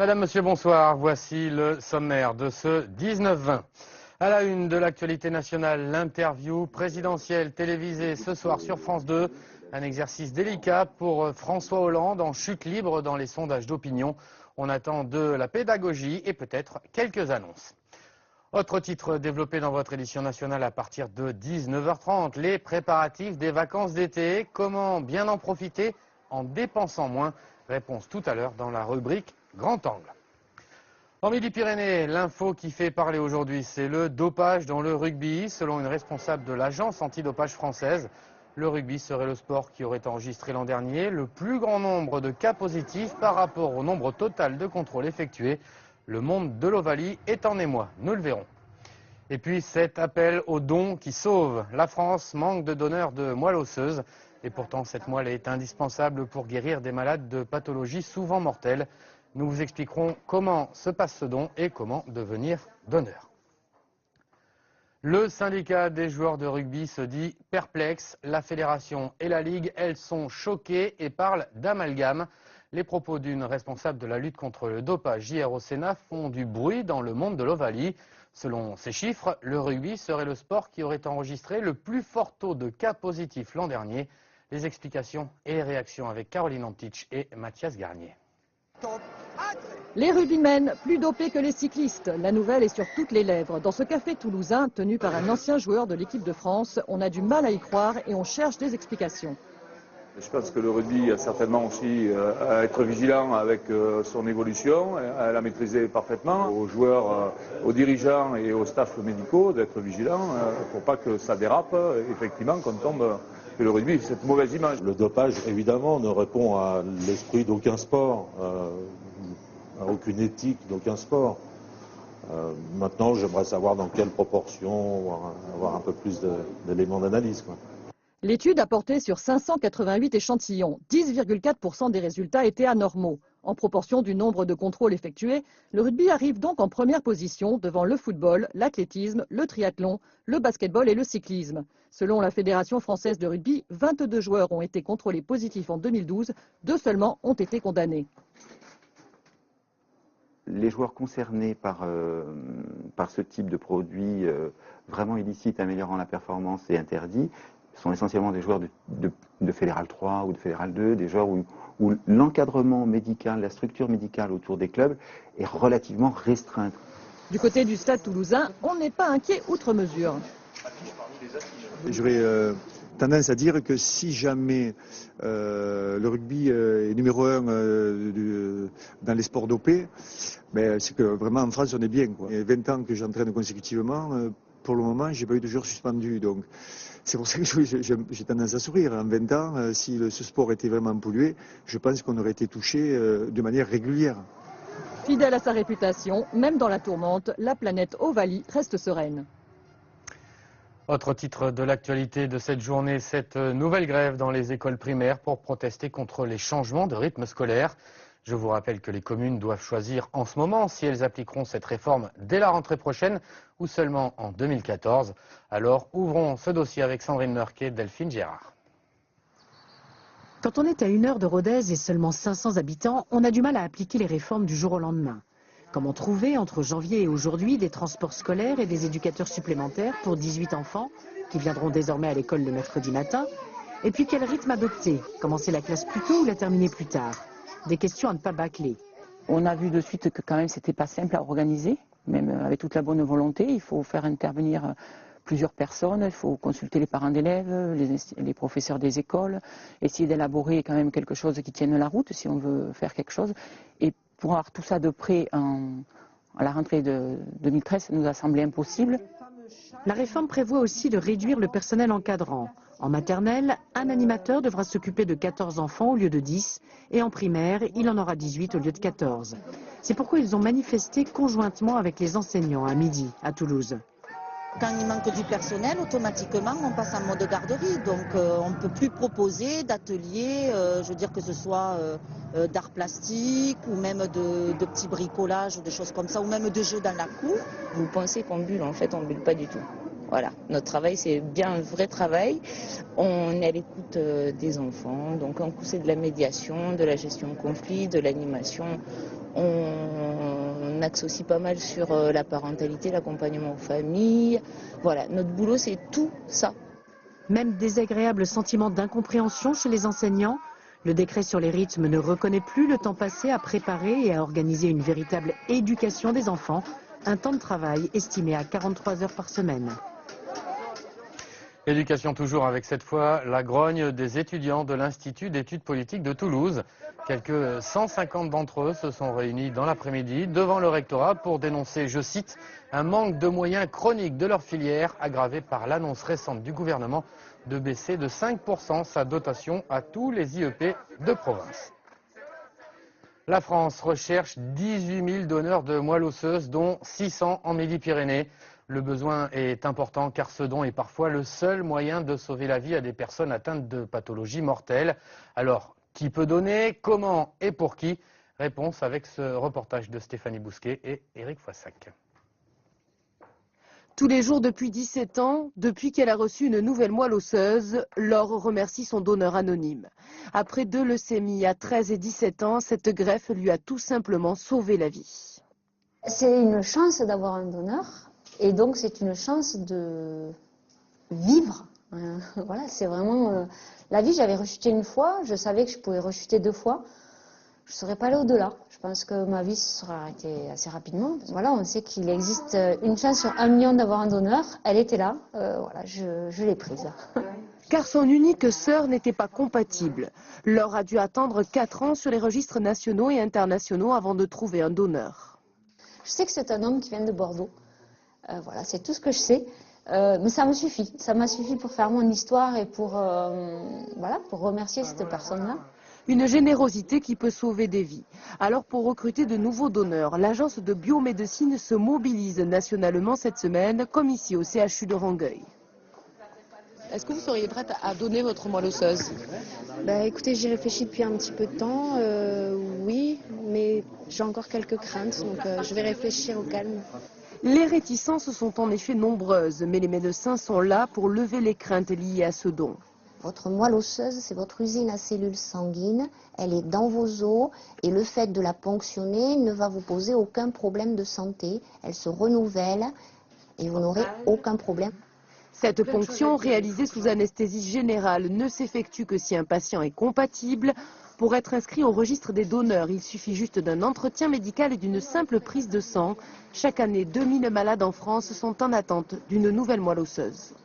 Madame, Monsieur, bonsoir. Voici le sommaire de ce 19-20. À la une de l'actualité nationale, l'interview présidentielle télévisée ce soir sur France 2. Un exercice délicat pour François Hollande en chute libre dans les sondages d'opinion. On attend de la pédagogie et peut-être quelques annonces. Autre titre développé dans votre édition nationale à partir de 19h30, les préparatifs des vacances d'été. Comment bien en profiter en dépensant moins? Réponse tout à l'heure dans la rubrique Grand Angle. En Midi-Pyrénées, l'info qui fait parler aujourd'hui, c'est le dopage dans le rugby. Selon une responsable de l'agence antidopage française, le rugby serait le sport qui aurait enregistré l'an dernier le plus grand nombre de cas positifs par rapport au nombre total de contrôles effectués. Le monde de l'Ovalie est en émoi, nous le verrons. Et puis cet appel aux dons qui sauve. La France manque de donneurs de moelle osseuse. Et pourtant, cette moelle est indispensable pour guérir des malades de pathologies souvent mortelles. Nous vous expliquerons comment se passe ce don et comment devenir donneur. Le syndicat des joueurs de rugby se dit perplexe. La fédération et la ligue, elles sont choquées et parlent d'amalgame. Les propos d'une responsable de la lutte contre le dopage hier au Sénat font du bruit dans le monde de l'Ovalie. Selon ces chiffres, le rugby serait le sport qui aurait enregistré le plus fort taux de cas positifs l'an dernier. Les explications et les réactions avec Caroline Antich et Mathias Garnier. Les rugbymen, plus dopés que les cyclistes. La nouvelle est sur toutes les lèvres. Dans ce café toulousain, tenu par un ancien joueur de l'équipe de France, on a du mal à y croire et on cherche des explications. Je pense que le rugby a certainement aussi à être vigilant avec son évolution, à la maîtriser parfaitement. Aux joueurs, aux dirigeants et aux staffs médicaux d'être vigilants pour pas que ça dérape, effectivement, qu'on tombe. Que le rugby, cette mauvaise image. Le dopage, évidemment, ne répond à l'esprit d'aucun sport, à aucune éthique d'aucun sport. Maintenant, j'aimerais savoir dans quelle proportion, avoir un peu plus d'éléments d'analyse. L'étude a porté sur 588 échantillons. 10,4% des résultats étaient anormaux. En proportion du nombre de contrôles effectués, le rugby arrive donc en première position devant le football, l'athlétisme, le triathlon, le basketball et le cyclisme. Selon la Fédération française de rugby, 22 joueurs ont été contrôlés positifs en 2012, 2 seulement ont été condamnés. Les joueurs concernés par ce type de produit vraiment illicite, améliorant la performance et interdit, sont essentiellement des joueurs de Fédéral 3 ou de Fédéral 2, des joueurs où l'encadrement médical, la structure médicale autour des clubs est relativement restreinte. Du côté du Stade toulousain, on n'est pas inquiet outre mesure. J'aurais tendance à dire que si jamais le rugby est numéro 1 dans les sports dopés, c'est que vraiment en France on est bien. Et 20 ans que j'entraîne consécutivement, pour le moment j'ai pas eu de joueur suspendu. Donc c'est pour ça que j'ai tendance à sourire. En 20 ans, si ce sport était vraiment pollué, je pense qu'on aurait été touché de manière régulière. Fidèle à sa réputation, même dans la tourmente, la planète Ovalie reste sereine. Autre titre de l'actualité de cette journée, cette nouvelle grève dans les écoles primaires pour protester contre les changements de rythme scolaire. Je vous rappelle que les communes doivent choisir en ce moment si elles appliqueront cette réforme dès la rentrée prochaine ou seulement en 2014. Alors ouvrons ce dossier avec Sandrine Meurquet et Delphine Gérard. Quand on est à 1 heure de Rodez et seulement 500 habitants, on a du mal à appliquer les réformes du jour au lendemain. Comment trouver entre janvier et aujourd'hui des transports scolaires et des éducateurs supplémentaires pour 18 enfants qui viendront désormais à l'école le mercredi matin? Et puis quel rythme adopter? Commencer la classe plus tôt ou la terminer plus tard? Des questions à ne pas bâcler. On a vu de suite que quand même c'était pas simple à organiser, même avec toute la bonne volonté. Il faut faire intervenir plusieurs personnes, il faut consulter les parents d'élèves, les professeurs des écoles, essayer d'élaborer quand même quelque chose qui tienne la route si on veut faire quelque chose. Et pour avoir tout ça de près à la rentrée de 2013, ça nous a semblé impossible. La réforme prévoit aussi de réduire le personnel encadrant. En maternelle, un animateur devra s'occuper de 14 enfants au lieu de 10, et en primaire, il en aura 18 au lieu de 14. C'est pourquoi ils ont manifesté conjointement avec les enseignants à midi, à Toulouse. Quand il manque du personnel, automatiquement, on passe en mode garderie. Donc, on ne peut plus proposer d'ateliers, je veux dire que ce soit d'art plastique ou même de petits bricolages ou des choses comme ça, ou même de jeux dans la cour. Vous pensez qu'on bulle, en fait, on ne bulle pas du tout. Voilà, notre travail, c'est bien un vrai travail. On est à l'écoute des enfants, donc un coup c'est de la médiation, de la gestion de conflits, de l'animation. On axe aussi pas mal sur la parentalité, l'accompagnement aux familles. Voilà, notre boulot, c'est tout ça. Même désagréable sentiment d'incompréhension chez les enseignants. Le décret sur les rythmes ne reconnaît plus le temps passé à préparer et à organiser une véritable éducation des enfants, un temps de travail estimé à 43 heures par semaine. Éducation toujours avec cette fois la grogne des étudiants de l'Institut d'études politiques de Toulouse. Quelques 150 d'entre eux se sont réunis dans l'après-midi devant le rectorat pour dénoncer, je cite, un manque de moyens chronique de leur filière aggravé par l'annonce récente du gouvernement de baisser de 5% sa dotation à tous les IEP de province. La France recherche 18 000 donneurs de moelle osseuse, dont 600 en Midi-Pyrénées. Le besoin est important car ce don est parfois le seul moyen de sauver la vie à des personnes atteintes de pathologies mortelles. Alors, qui peut donner, comment et pour qui? Réponse avec ce reportage de Stéphanie Bousquet et Éric Foissac. Tous les jours depuis 17 ans, depuis qu'elle a reçu une nouvelle moelle osseuse, Laure remercie son donneur anonyme. Après 2 leucémies à 13 et 17 ans, cette greffe lui a tout simplement sauvé la vie. C'est une chance d'avoir un donneur et donc c'est une chance de vivre. Voilà, c'est vraiment la vie. J'avais rechuté une fois, je savais que je pouvais rechuter 2 fois. Je ne serais pas allée au-delà. Je pense que ma vie se serait arrêtée assez rapidement. Voilà, on sait qu'il existe une chance sur 1 million d'avoir un donneur. Elle était là. Voilà, je l'ai prise. Car son unique sœur n'était pas compatible. Laure a dû attendre 4 ans sur les registres nationaux et internationaux avant de trouver un donneur. Je sais que c'est un homme qui vient de Bordeaux. Voilà, c'est tout ce que je sais. Mais ça me suffit. Ça m'a suffi pour faire mon histoire et pour, voilà, pour remercier cette personne-là. Une générosité qui peut sauver des vies. Alors pour recruter de nouveaux donneurs, l'agence de biomédecine se mobilise nationalement cette semaine, comme ici au CHU de Rangueil. Est-ce que vous seriez prête à donner votre moelle osseuse? Écoutez, j'y réfléchis depuis un petit peu de temps, oui, mais j'ai encore quelques craintes, donc je vais réfléchir au calme. Les réticences sont en effet nombreuses, mais les médecins sont là pour lever les craintes liées à ce don. Votre moelle osseuse, c'est votre usine à cellules sanguines, elle est dans vos os et le fait de la ponctionner ne va vous poser aucun problème de santé. Elle se renouvelle et vous n'aurez aucun problème. Cette ponction, réalisée sous anesthésie générale, ne s'effectue que si un patient est compatible. Pour être inscrit au registre des donneurs, il suffit juste d'un entretien médical et d'une simple prise de sang. Chaque année, 2000 malades en France sont en attente d'une nouvelle moelle osseuse.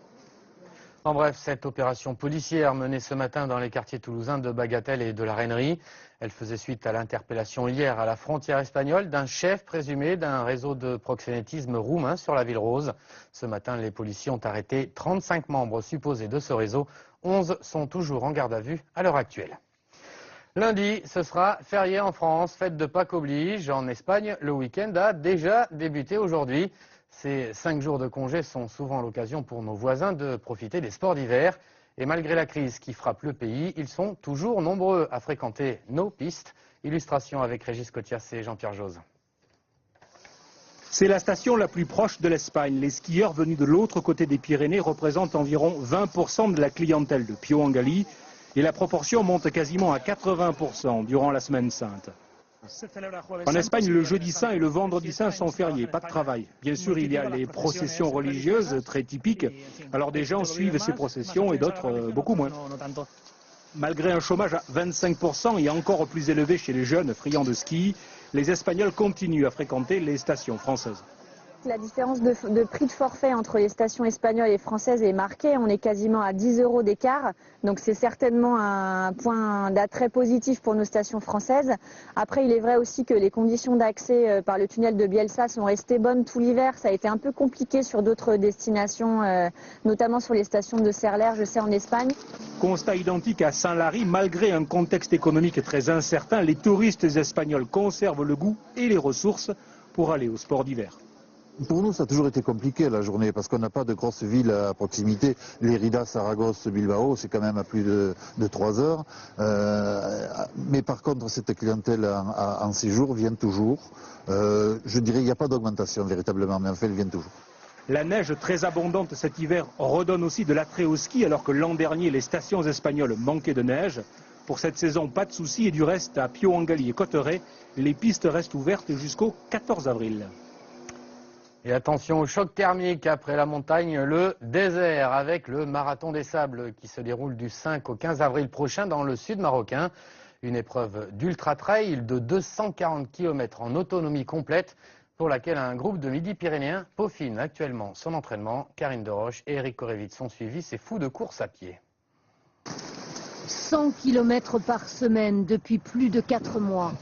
En bref, cette opération policière menée ce matin dans les quartiers toulousains de Bagatelle et de la Rainerie, elle faisait suite à l'interpellation hier à la frontière espagnole d'un chef présumé d'un réseau de proxénétisme roumain sur la Ville Rose. Ce matin, les policiers ont arrêté 35 membres supposés de ce réseau. 11 sont toujours en garde à vue à l'heure actuelle. Lundi, ce sera férié en France, fête de Pâques oblige. En Espagne, le week-end a déjà débuté aujourd'hui. Ces 5 jours de congé sont souvent l'occasion pour nos voisins de profiter des sports d'hiver. Et malgré la crise qui frappe le pays, ils sont toujours nombreux à fréquenter nos pistes. Illustration avec Régis Cotias et Jean-Pierre Jose. C'est la station la plus proche de l'Espagne. Les skieurs venus de l'autre côté des Pyrénées représentent environ 20% de la clientèle de Pio-en-Gali. Et la proportion monte quasiment à 80% durant la semaine sainte. En Espagne, le jeudi saint et le vendredi saint sont fériés, pas de travail. Bien sûr, il y a les processions religieuses très typiques, alors des gens suivent ces processions et d'autres beaucoup moins. Malgré un chômage à 25% et encore plus élevé chez les jeunes friands de ski, les Espagnols continuent à fréquenter les stations françaises. La différence de prix de forfait entre les stations espagnoles et françaises est marquée. On est quasiment à 10 € d'écart. Donc c'est certainement un point d'attrait positif pour nos stations françaises. Après, il est vrai aussi que les conditions d'accès par le tunnel de Bielsa sont restées bonnes tout l'hiver. Ça a été un peu compliqué sur d'autres destinations, notamment sur les stations de Serler, je sais, en Espagne. Constat identique à Saint-Lary. Malgré un contexte économique très incertain, les touristes espagnols conservent le goût et les ressources pour aller au sport d'hiver. Pour nous, ça a toujours été compliqué la journée parce qu'on n'a pas de grosses villes à proximité. Lérida, Saragosse, Bilbao, c'est quand même à plus de 3 heures. Mais par contre, cette clientèle en séjour vient toujours. Je dirais qu'il n'y a pas d'augmentation véritablement, mais en fait, elle vient toujours. La neige très abondante cet hiver redonne aussi de l'attrait au ski alors que l'an dernier, les stations espagnoles manquaient de neige. Pour cette saison, pas de soucis et du reste à Pio-Angali et Cotteret, les pistes restent ouvertes jusqu'au 14 avril. Et attention au choc thermique après la montagne, le désert avec le Marathon des Sables qui se déroule du 5 au 15 avril prochain dans le sud marocain. Une épreuve d'ultra-trail de 240 km en autonomie complète pour laquelle un groupe de Midi-Pyrénéens peaufine actuellement son entraînement. Karine Deroche et Eric Correvitz sont suivis, ces fous de course à pied. 100 km par semaine depuis plus de 4 mois.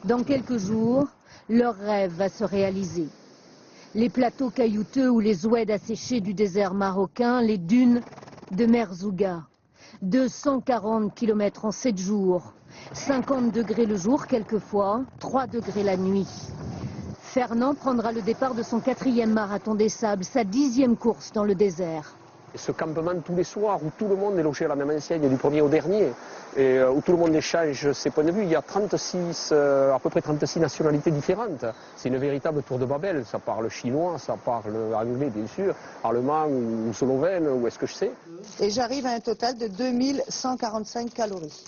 Dans quelques jours, leur rêve va se réaliser. Les plateaux caillouteux ou les oueds asséchés du désert marocain, les dunes de Merzouga. 240 km en 7 jours, 50 degrés le jour quelquefois, 3 degrés la nuit. Fernand prendra le départ de son 4e marathon des sables, sa 10e course dans le désert. Ce campement tous les soirs où tout le monde est logé à la même enseigne du premier au dernier et où tout le monde échange ses points de vue. Il y a à peu près 36 nationalités différentes. C'est une véritable tour de Babel. Ça parle chinois, ça parle anglais bien sûr, allemand ou slovène ou est-ce que je sais. Et j'arrive à un total de 2145 calories.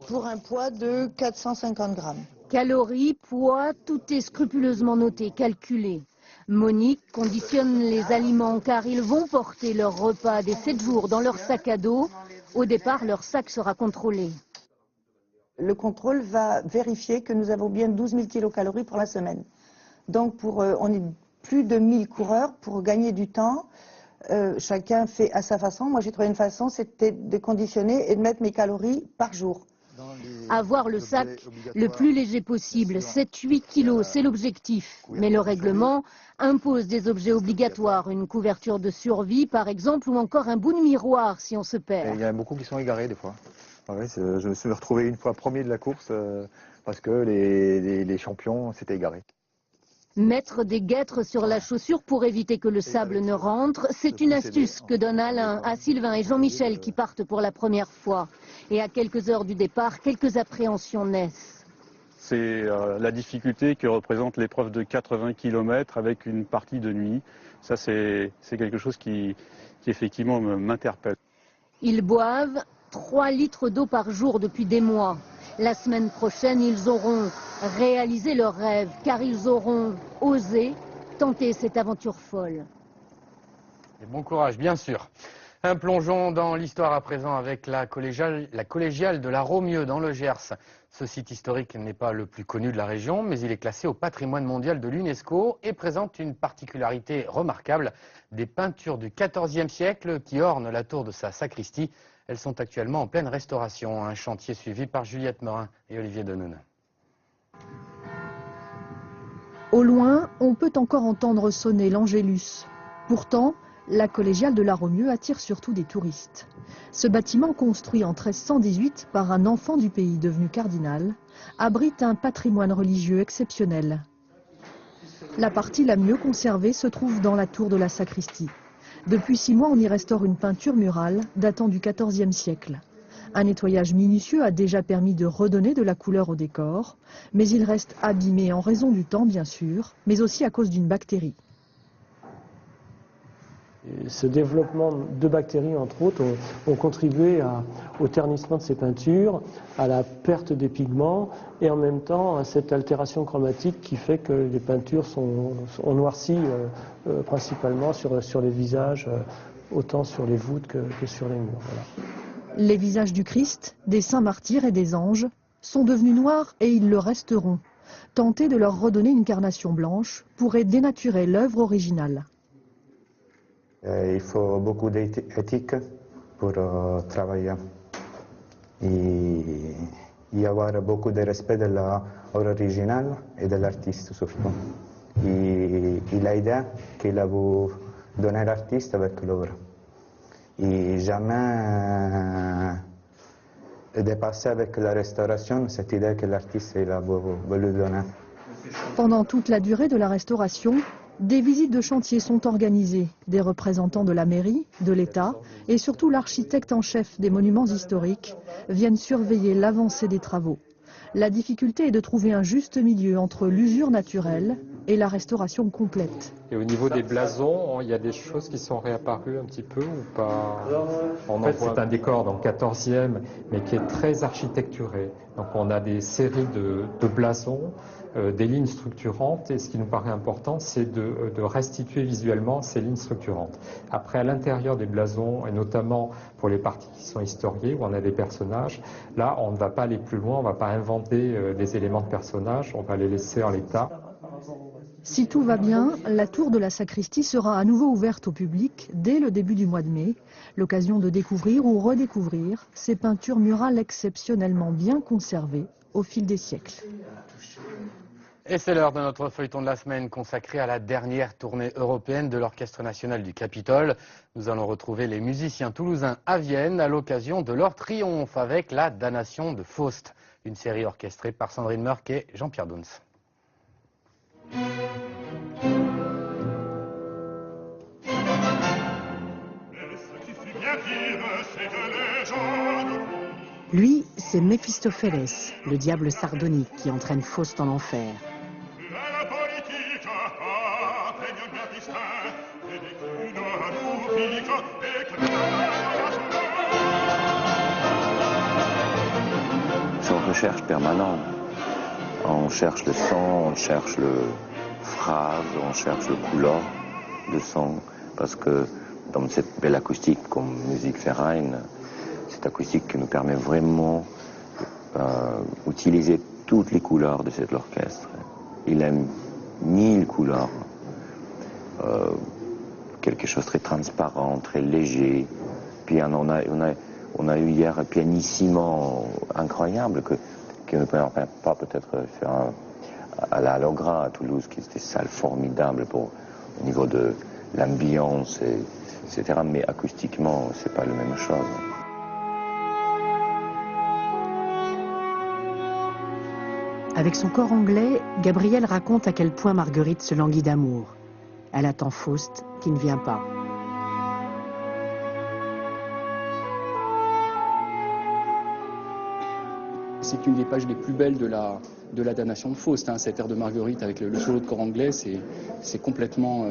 Pour un poids de 450 grammes. Calories, poids, tout est scrupuleusement noté, calculé. Monique conditionne les aliments car ils vont porter leur repas des 7 jours dans leur sac à dos. Au départ, leur sac sera contrôlé. Le contrôle va vérifier que nous avons bien 12 000 kilocalories pour la semaine. Donc on est plus de 1000 coureurs pour gagner du temps. Chacun fait à sa façon. Moi j'ai trouvé une façon, c'était de conditionner et de mettre mes calories par jour. Avoir le sac le plus léger possible, 7-8 kilos, c'est l'objectif. Mais le règlement impose des objets obligatoires, une couverture de survie par exemple, ou encore un bout de miroir si on se perd. Il y en a beaucoup qui sont égarés des fois. Ouais, je me suis retrouvé une fois premier de la course parce que les champions s'étaient égarés. Mettre des guêtres sur la chaussure pour éviter que le sable ne rentre, c'est une astuce que donne Alain à Sylvain et Jean-Michel qui partent pour la première fois. Et à quelques heures du départ, quelques appréhensions naissent. C'est la difficulté que représente l'épreuve de 80 km avec une partie de nuit. Ça, c'est quelque chose qui effectivement m'interpelle. Ils boivent 3 litres d'eau par jour depuis des mois. La semaine prochaine, ils auront réalisé leur rêve, car ils auront osé tenter cette aventure folle. Et bon courage, bien sûr. Un plongeon dans l'histoire à présent avec la collégiale de la Romieux dans le Gers. Ce site historique n'est pas le plus connu de la région, mais il est classé au patrimoine mondial de l'UNESCO et présente une particularité remarquable, des peintures du XIVe siècle qui ornent la tour de sa sacristie. Elles sont actuellement en pleine restauration, un chantier suivi par Juliette Morin et Olivier Denoun. Au loin, on peut encore entendre sonner l'Angélus. Pourtant, la collégiale de la Romieux attire surtout des touristes. Ce bâtiment, construit en 1318 par un enfant du pays devenu cardinal, abrite un patrimoine religieux exceptionnel. La partie la mieux conservée se trouve dans la tour de la sacristie. Depuis 6 mois, on y restaure une peinture murale datant du XIVe siècle. Un nettoyage minutieux a déjà permis de redonner de la couleur au décor, mais il reste abîmé en raison du temps, bien sûr, mais aussi à cause d'une bactérie. Ce développement de bactéries, entre autres, ont contribué au ternissement de ces peintures, à la perte des pigments et en même temps à cette altération chromatique qui fait que les peintures sont noircies principalement sur les visages, autant sur les voûtes que sur les murs. Voilà. Les visages du Christ, des saints martyrs et des anges sont devenus noirs et ils le resteront. Tenter de leur redonner une carnation blanche pourrait dénaturer l'œuvre originale. Il faut beaucoup d'éthique pour travailler et y avoir beaucoup de respect de l'œuvre originale et de l'artiste surtout. Et l'idée qu'il a voulu donner l'artiste avec l'œuvre. Et jamais dépasser avec la restauration cette idée que l'artiste a voulu donner. Pendant toute la durée de la restauration, des visites de chantier sont organisées. Des représentants de la mairie, de l'État et surtout l'architecte en chef des monuments historiques viennent surveiller l'avancée des travaux. La difficulté est de trouver un juste milieu entre l'usure naturelle et la restauration complète. Et au niveau des blasons, il y a des choses qui sont réapparues un petit peu ou pas? En fait, c'est un décor dans le 14e, mais qui est très architecturé. Donc on a des séries de blasons, des lignes structurantes, et ce qui nous paraît important, c'est de restituer visuellement ces lignes structurantes. Après, à l'intérieur des blasons, et notamment pour les parties qui sont historiées, où on a des personnages, là, on ne va pas aller plus loin, on ne va pas inventer des éléments de personnages, on va les laisser en l'état. Si tout va bien, la tour de la sacristie sera à nouveau ouverte au public dès le début du mois de mai. L'occasion de découvrir ou redécouvrir ces peintures murales exceptionnellement bien conservées au fil des siècles. Et c'est l'heure de notre feuilleton de la semaine consacré à la dernière tournée européenne de l'Orchestre national du Capitole. Nous allons retrouver les musiciens toulousains à Vienne à l'occasion de leur triomphe avec la Damnation de Faust, une série orchestrée par Sandrine Merck et Jean-Pierre Douns. Lui, c'est Méphistophélès, le diable sardonique qui entraîne Faust en enfer. C'est une recherche permanente. On cherche le son, on cherche le phrase, on cherche le couleur de son, parce que dans cette belle acoustique comme musique Verein, cette acoustique qui nous permet vraiment d'utiliser toutes les couleurs de cet orchestre. Il aime 1000 couleurs, quelque chose de très transparent, très léger. Puis on a eu hier un pianissimo incroyable qui ne permet pas peut-être faire à la Logra à Toulouse, qui était une salle formidable au niveau de l'ambiance, etc. Mais acoustiquement, c'est pas la même chose. Avec son corps anglais, Gabriel raconte à quel point Marguerite se languit d'amour. Elle attend Faust qui ne vient pas. C'est une des pages les plus belles de la damnation de Faust, hein. Cette air de Marguerite avec le solo de corps anglais, c'est complètement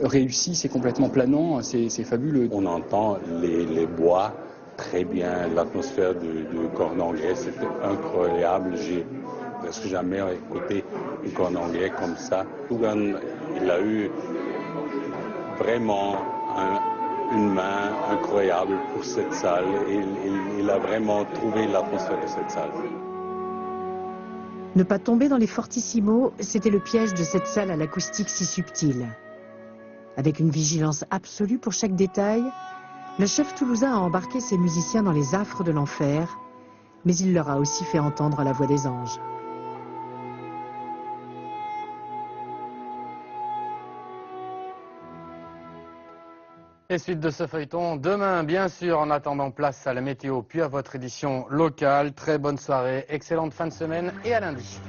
réussi, c'est complètement planant, c'est fabuleux. On entend les bois très bien, l'atmosphère du corps anglais, c'était incroyable. J'ai presque jamais écouté un corps anglais comme ça. Tougan, il a eu vraiment une main incroyable pour cette salle. Il a vraiment trouvé l'atmosphère de cette salle. Ne pas tomber dans les fortissimos, c'était le piège de cette salle à l'acoustique si subtile. Avec une vigilance absolue pour chaque détail, le chef toulousain a embarqué ses musiciens dans les affres de l'enfer, mais il leur a aussi fait entendre la voix des anges. Et suite de ce feuilleton, demain, bien sûr, en attendant, place à la météo, puis à votre édition locale. Très bonne soirée, excellente fin de semaine et à lundi.